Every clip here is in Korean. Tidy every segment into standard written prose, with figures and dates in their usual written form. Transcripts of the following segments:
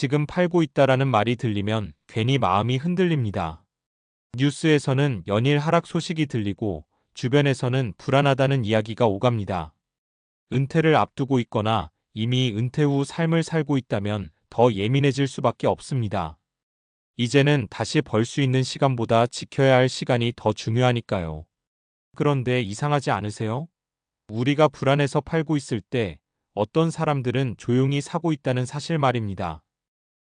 지금 팔고 있다라는 말이 들리면 괜히 마음이 흔들립니다. 뉴스에서는 연일 하락 소식이 들리고 주변에서는 불안하다는 이야기가 오갑니다. 은퇴를 앞두고 있거나 이미 은퇴 후 삶을 살고 있다면 더 예민해질 수밖에 없습니다. 이제는 다시 벌 수 있는 시간보다 지켜야 할 시간이 더 중요하니까요. 그런데 이상하지 않으세요? 우리가 불안해서 팔고 있을 때 어떤 사람들은 조용히 사고 있다는 사실 말입니다.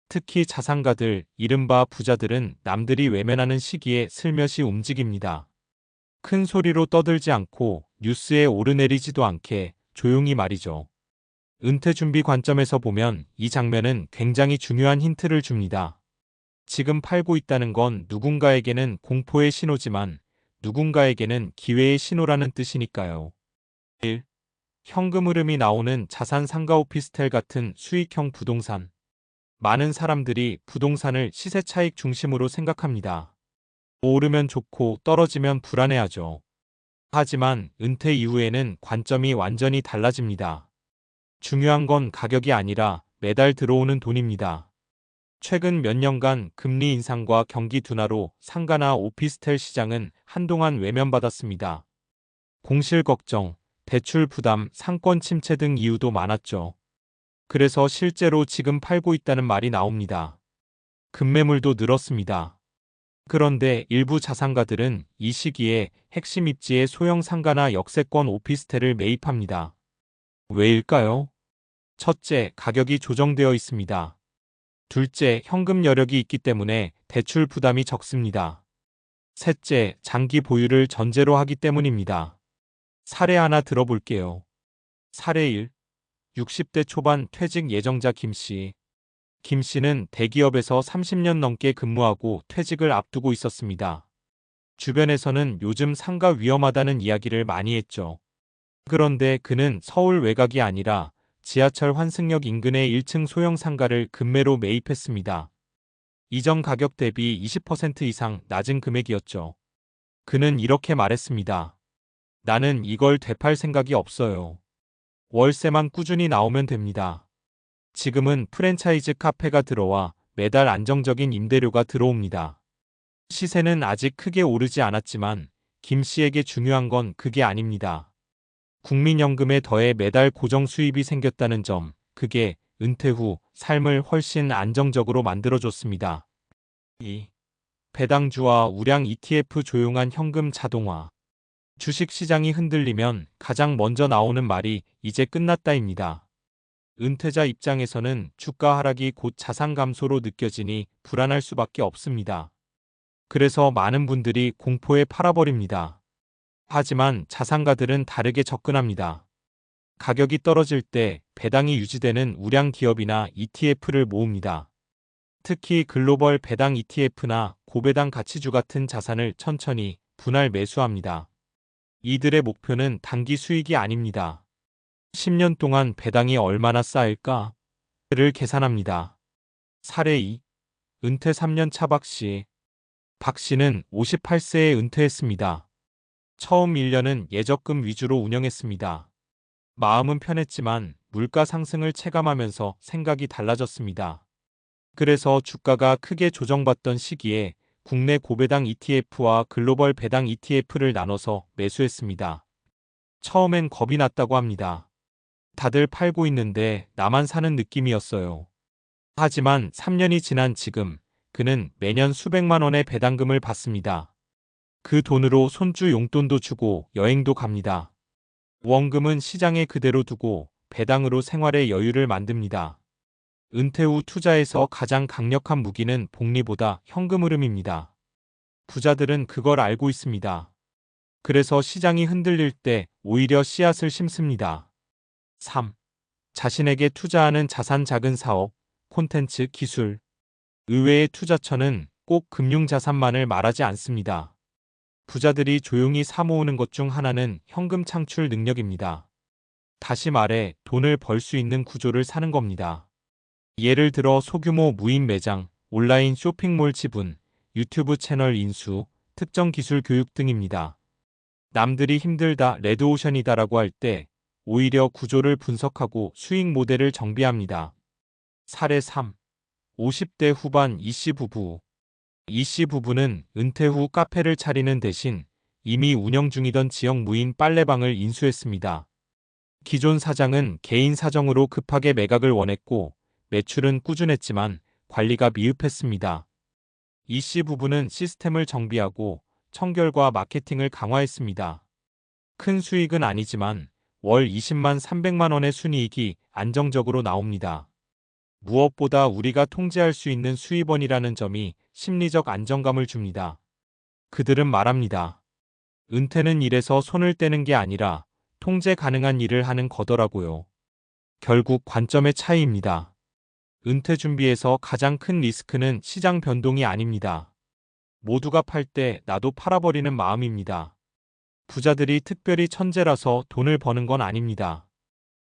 특히 자산가들, 이른바 부자들은 남들이 외면하는 시기에 슬며시 움직입니다. 큰 소리로 떠들지 않고 뉴스에 오르내리지도 않게 조용히 말이죠. 은퇴 준비 관점에서 보면 이 장면은 굉장히 중요한 힌트를 줍니다. 지금 팔고 있다는 건 누군가에게는 공포의 신호지만 누군가에게는 기회의 신호라는 뜻이니까요. 1. 현금 흐름이 나오는 자산 상가 오피스텔 같은 수익형 부동산. 많은 사람들이 부동산을 시세 차익 중심으로 생각합니다. 오르면 좋고 떨어지면 불안해하죠. 하지만 은퇴 이후에는 관점이 완전히 달라집니다. 중요한 건 가격이 아니라 매달 들어오는 돈입니다. 최근 몇 년간 금리 인상과 경기 둔화로 상가나 오피스텔 시장은 한동안 외면받았습니다. 공실 걱정, 대출 부담, 상권 침체 등 이유도 많았죠. 그래서 실제로 지금 팔고 있다는 말이 나옵니다. 급매물도 늘었습니다. 그런데 일부 자산가들은 이 시기에 핵심 입지의 소형 상가나 역세권 오피스텔을 매입합니다. 왜일까요? 첫째, 가격이 조정되어 있습니다. 둘째, 현금 여력이 있기 때문에 대출 부담이 적습니다. 셋째, 장기 보유를 전제로 하기 때문입니다. 사례 하나 들어볼게요. 사례 1. 60대 초반 퇴직 예정자 김씨. 김씨는 대기업에서 30년 넘게 근무하고 퇴직을 앞두고 있었습니다. 주변에서는 요즘 상가 위험하다는 이야기를 많이 했죠. 그런데 그는 서울 외곽이 아니라 지하철 환승역 인근의 1층 소형 상가를 급매로 매입했습니다. 이전 가격 대비 20% 이상 낮은 금액이었죠. 그는 이렇게 말했습니다. 나는 이걸 되팔 생각이 없어요. 월세만 꾸준히 나오면 됩니다. 지금은 프랜차이즈 카페가 들어와 매달 안정적인 임대료가 들어옵니다. 시세는 아직 크게 오르지 않았지만 김 씨에게 중요한 건 그게 아닙니다. 국민연금에 더해 매달 고정 수입이 생겼다는 점, 그게 은퇴 후 삶을 훨씬 안정적으로 만들어줬습니다. 2. 배당주와 우량 ETF 조용한 현금 자동화. 주식시장이 흔들리면 가장 먼저 나오는 말이 이제 끝났다입니다. 은퇴자 입장에서는 주가 하락이 곧 자산 감소로 느껴지니 불안할 수밖에 없습니다. 그래서 많은 분들이 공포에 팔아버립니다. 하지만 자산가들은 다르게 접근합니다. 가격이 떨어질 때 배당이 유지되는 우량 기업이나 ETF를 모읍니다. 특히 글로벌 배당 ETF나 고배당 가치주 같은 자산을 천천히 분할 매수합니다. 이들의 목표는 단기 수익이 아닙니다. 10년 동안 배당이 얼마나 쌓일까를 계산합니다. 사례 2. 은퇴 3년 차 박 씨. 박 씨는 58세에 은퇴했습니다. 처음 1년은 예적금 위주로 운영했습니다. 마음은 편했지만 물가 상승을 체감하면서 생각이 달라졌습니다. 그래서 주가가 크게 조정받던 시기에 국내 고배당 ETF와 글로벌 배당 ETF를 나눠서 매수했습니다. 처음엔 겁이 났다고 합니다. 다들 팔고 있는데 나만 사는 느낌이었어요. 하지만 3년이 지난 지금 그는 매년 수백만 원의 배당금을 받습니다. 그 돈으로 손주 용돈도 주고 여행도 갑니다. 원금은 시장에 그대로 두고 배당으로 생활의 여유를 만듭니다. 은퇴 후 투자에서 가장 강력한 무기는 복리보다 현금 흐름입니다. 부자들은 그걸 알고 있습니다. 그래서 시장이 흔들릴 때 오히려 씨앗을 심습니다. 3. 자신에게 투자하는 자산 작은 사업, 콘텐츠, 기술. 의외의 투자처는 꼭 금융자산만을 말하지 않습니다. 부자들이 조용히 사모으는 것 중 하나는 현금 창출 능력입니다. 다시 말해 돈을 벌 수 있는 구조를 사는 겁니다. 예를 들어 소규모 무인 매장, 온라인 쇼핑몰 지분, 유튜브 채널 인수, 특정 기술 교육 등입니다. 남들이 힘들다, 레드오션이다라고 할 때 오히려 구조를 분석하고 수익 모델을 정비합니다. 사례 3. 50대 후반 이씨 부부. 이씨 부부는 은퇴 후 카페를 차리는 대신 이미 운영 중이던 지역 무인 빨래방을 인수했습니다. 기존 사장은 개인 사정으로 급하게 매각을 원했고 매출은 꾸준했지만 관리가 미흡했습니다. 이씨 부부는 시스템을 정비하고 청결과 마케팅을 강화했습니다. 큰 수익은 아니지만 월 20만 300만 원의 순이익이 안정적으로 나옵니다. 무엇보다 우리가 통제할 수 있는 수입원이라는 점이 심리적 안정감을 줍니다. 그들은 말합니다. 은퇴는 일에서 손을 떼는 게 아니라 통제 가능한 일을 하는 거더라고요. 결국 관점의 차이입니다. 은퇴 준비에서 가장 큰 리스크는 시장 변동이 아닙니다. 모두가 팔 때 나도 팔아버리는 마음입니다. 부자들이 특별히 천재라서 돈을 버는 건 아닙니다.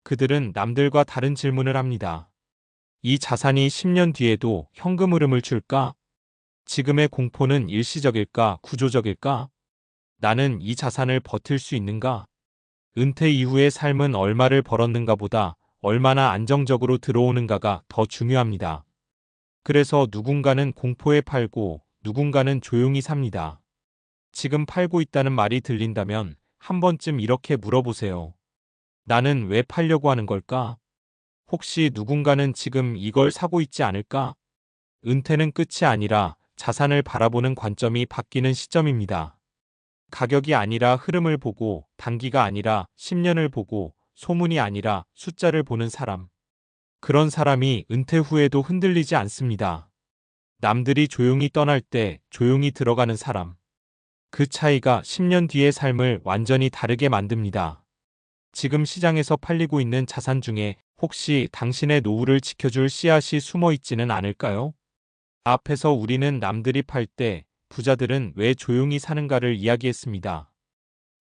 그들은 남들과 다른 질문을 합니다. 이 자산이 10년 뒤에도 현금 흐름을 줄까? 지금의 공포는 일시적일까, 구조적일까? 나는 이 자산을 버틸 수 있는가? 은퇴 이후의 삶은 얼마를 벌었는가 보다 얼마나 안정적으로 들어오는가가 더 중요합니다. 그래서 누군가는 공포에 팔고 누군가는 조용히 삽니다. 지금 팔고 있다는 말이 들린다면 한 번쯤 이렇게 물어보세요. 나는 왜 팔려고 하는 걸까? 혹시 누군가는 지금 이걸 사고 있지 않을까? 은퇴는 끝이 아니라 자산을 바라보는 관점이 바뀌는 시점입니다. 가격이 아니라 흐름을 보고, 단기가 아니라 10년을 보고, 소문이 아니라 숫자를 보는 사람. 그런 사람이 은퇴 후에도 흔들리지 않습니다. 남들이 조용히 떠날 때 조용히 들어가는 사람. 그 차이가 10년 뒤의 삶을 완전히 다르게 만듭니다. 지금 시장에서 팔리고 있는 자산 중에 혹시 당신의 노후를 지켜줄 씨앗이 숨어 있지는 않을까요? 앞에서 우리는 남들이 팔 때 부자들은 왜 조용히 사는가를 이야기했습니다.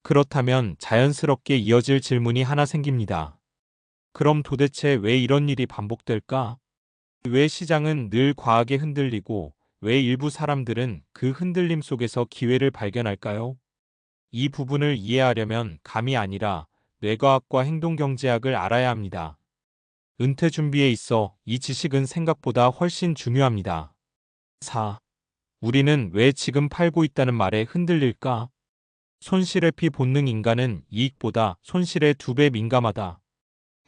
그렇다면 자연스럽게 이어질 질문이 하나 생깁니다. 그럼 도대체 왜 이런 일이 반복될까? 왜 시장은 늘 과하게 흔들리고 왜 일부 사람들은 그 흔들림 속에서 기회를 발견할까요? 이 부분을 이해하려면 감이 아니라 뇌과학과 행동경제학을 알아야 합니다. 은퇴 준비에 있어 이 지식은 생각보다 훨씬 중요합니다. 4. 우리는 왜 지금 팔고 있다는 말에 흔들릴까? 손실회피 본능. 인간은 이익보다 손실에 2배 민감하다.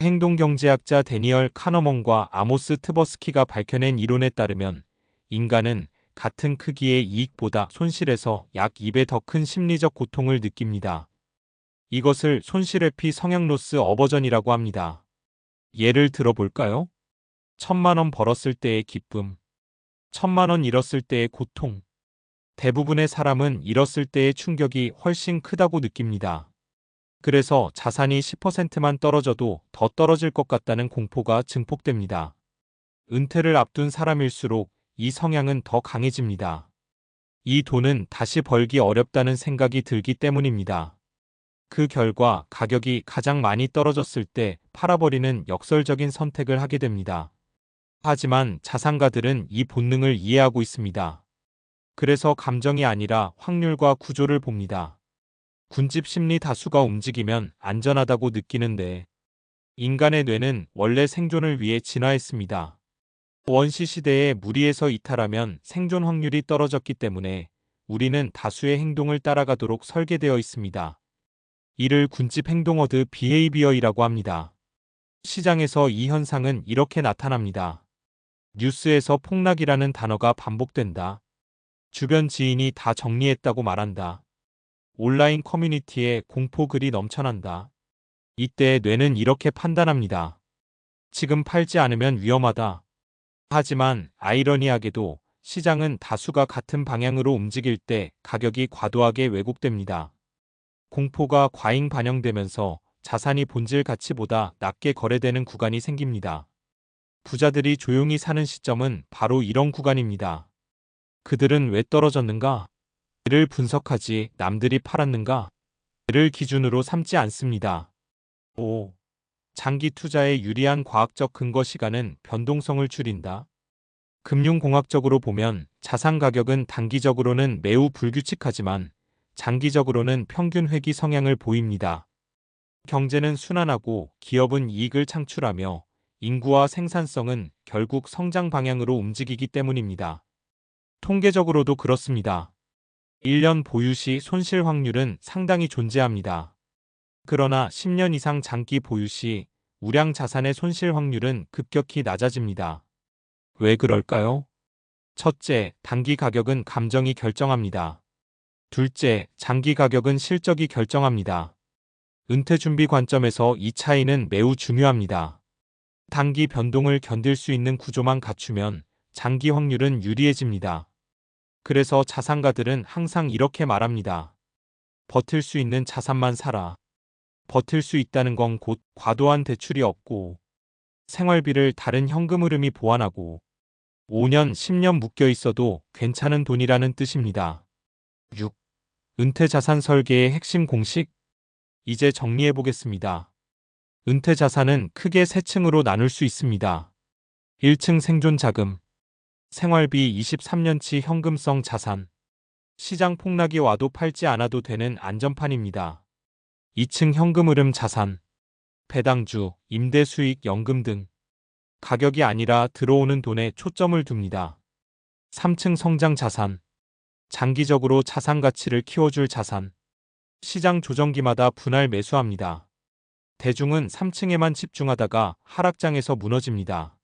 행동경제학자 데니얼 카너먼과 아모스 트버스키가 밝혀낸 이론에 따르면 인간은 같은 크기의 이익보다 손실에서 약 2배 더 큰 심리적 고통을 느낍니다. 이것을 손실회피 성향 로스 어버전이라고 합니다. 예를 들어볼까요? 1,000만 원 벌었을 때의 기쁨, 1,000만 원 잃었을 때의 고통. 대부분의 사람은 잃었을 때의 충격이 훨씬 크다고 느낍니다. 그래서 자산이 10%만 떨어져도 더 떨어질 것 같다는 공포가 증폭됩니다. 은퇴를 앞둔 사람일수록 이 성향은 더 강해집니다. 이 돈은 다시 벌기 어렵다는 생각이 들기 때문입니다. 그 결과 가격이 가장 많이 떨어졌을 때 팔아버리는 역설적인 선택을 하게 됩니다. 하지만 자산가들은 이 본능을 이해하고 있습니다. 그래서 감정이 아니라 확률과 구조를 봅니다. 군집 심리. 다수가 움직이면 안전하다고 느끼는데 인간의 뇌는 원래 생존을 위해 진화했습니다. 원시 시대에 무리에서 이탈하면 생존 확률이 떨어졌기 때문에 우리는 다수의 행동을 따라가도록 설계되어 있습니다. 이를 군집 행동어드 비헤이비어이라고 합니다. 시장에서 이 현상은 이렇게 나타납니다. 뉴스에서 폭락이라는 단어가 반복된다. 주변 지인이 다 정리했다고 말한다. 온라인 커뮤니티에 공포 글이 넘쳐난다. 이때 뇌는 이렇게 판단합니다. 지금 팔지 않으면 위험하다. 하지만 아이러니하게도 시장은 다수가 같은 방향으로 움직일 때 가격이 과도하게 왜곡됩니다. 공포가 과잉 반영되면서 자산이 본질 가치보다 낮게 거래되는 구간이 생깁니다. 부자들이 조용히 사는 시점은 바로 이런 구간입니다. 그들은 왜 떨어졌는가? 를 분석하지 남들이 팔았는가? 를 기준으로 삼지 않습니다. 5. 장기 투자에 유리한 과학적 근거. 시간은 변동성을 줄인다. 금융공학적으로 보면 자산 가격은 단기적으로는 매우 불규칙하지만 장기적으로는 평균 회귀 성향을 보입니다. 경제는 순환하고 기업은 이익을 창출하며 인구와 생산성은 결국 성장 방향으로 움직이기 때문입니다. 통계적으로도 그렇습니다. 1년 보유 시 손실 확률은 상당히 존재합니다. 그러나 10년 이상 장기 보유 시 우량 자산의 손실 확률은 급격히 낮아집니다. 왜 그럴까요? 첫째, 단기 가격은 감정이 결정합니다. 둘째, 장기 가격은 실적이 결정합니다. 은퇴 준비 관점에서 이 차이는 매우 중요합니다. 단기 변동을 견딜 수 있는 구조만 갖추면 장기 확률은 유리해집니다. 그래서 자산가들은 항상 이렇게 말합니다. 버틸 수 있는 자산만 사라. 버틸 수 있다는 건 곧 과도한 대출이 없고 생활비를 다른 현금 흐름이 보완하고 5년, 10년 묶여 있어도 괜찮은 돈이라는 뜻입니다. 6. 은퇴 자산 설계의 핵심 공식? 이제 정리해 보겠습니다. 은퇴 자산은 크게 세 층으로 나눌 수 있습니다. 1층 생존 자금, 생활비 23년치 현금성 자산, 시장 폭락이 와도 팔지 않아도 되는 안전판입니다. 2층 현금 흐름 자산, 배당주, 임대 수익, 연금 등 가격이 아니라 들어오는 돈에 초점을 둡니다. 3층 성장 자산, 장기적으로 자산 가치를 키워줄 자산, 시장 조정기마다 분할 매수합니다. 대중은 3층에만 집중하다가 하락장에서 무너집니다.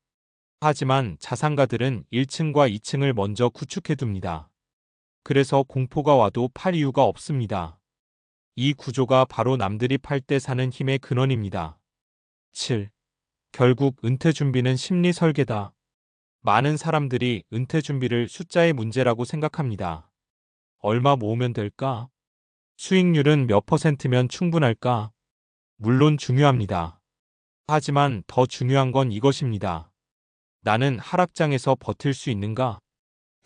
하지만 자산가들은 1층과 2층을 먼저 구축해둡니다. 그래서 공포가 와도 팔 이유가 없습니다. 이 구조가 바로 남들이 팔 때 사는 힘의 근원입니다. 7. 결국 은퇴 준비는 심리 설계다. 많은 사람들이 은퇴 준비를 숫자의 문제라고 생각합니다. 얼마 모으면 될까? 수익률은 몇 퍼센트면 충분할까? 물론 중요합니다. 하지만 더 중요한 건 이것입니다. 나는 하락장에서 버틸 수 있는가?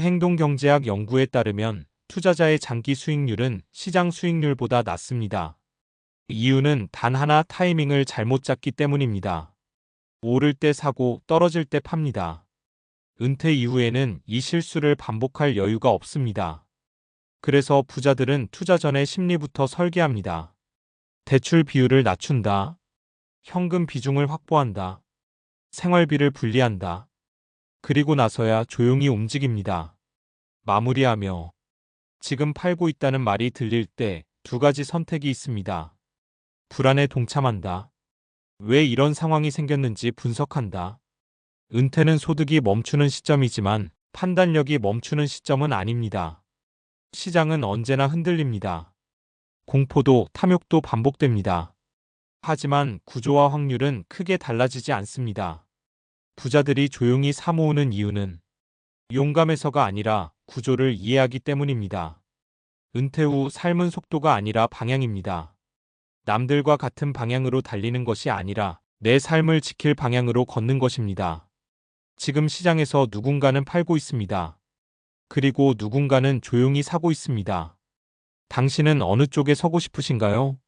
행동경제학 연구에 따르면 투자자의 장기 수익률은 시장 수익률보다 낮습니다. 이유는 단 하나, 타이밍을 잘못 잡기 때문입니다. 오를 때 사고 떨어질 때 팝니다. 은퇴 이후에는 이 실수를 반복할 여유가 없습니다. 그래서 부자들은 투자 전에 심리부터 설계합니다. 대출 비율을 낮춘다. 현금 비중을 확보한다. 생활비를 분리한다. 그리고 나서야 조용히 움직입니다. 마무리하며 지금 팔고 있다는 말이 들릴 때 두 가지 선택이 있습니다. 불안에 동참한다. 왜 이런 상황이 생겼는지 분석한다. 은퇴는 소득이 멈추는 시점이지만 판단력이 멈추는 시점은 아닙니다. 시장은 언제나 흔들립니다. 공포도 탐욕도 반복됩니다. 하지만 구조와 확률은 크게 달라지지 않습니다. 부자들이 조용히 사모으는 이유는 용감해서가 아니라 구조를 이해하기 때문입니다. 은퇴 후 삶은 속도가 아니라 방향입니다. 남들과 같은 방향으로 달리는 것이 아니라 내 삶을 지킬 방향으로 걷는 것입니다. 지금 시장에서 누군가는 팔고 있습니다. 그리고 누군가는 조용히 사고 있습니다. 당신은 어느 쪽에 서고 싶으신가요?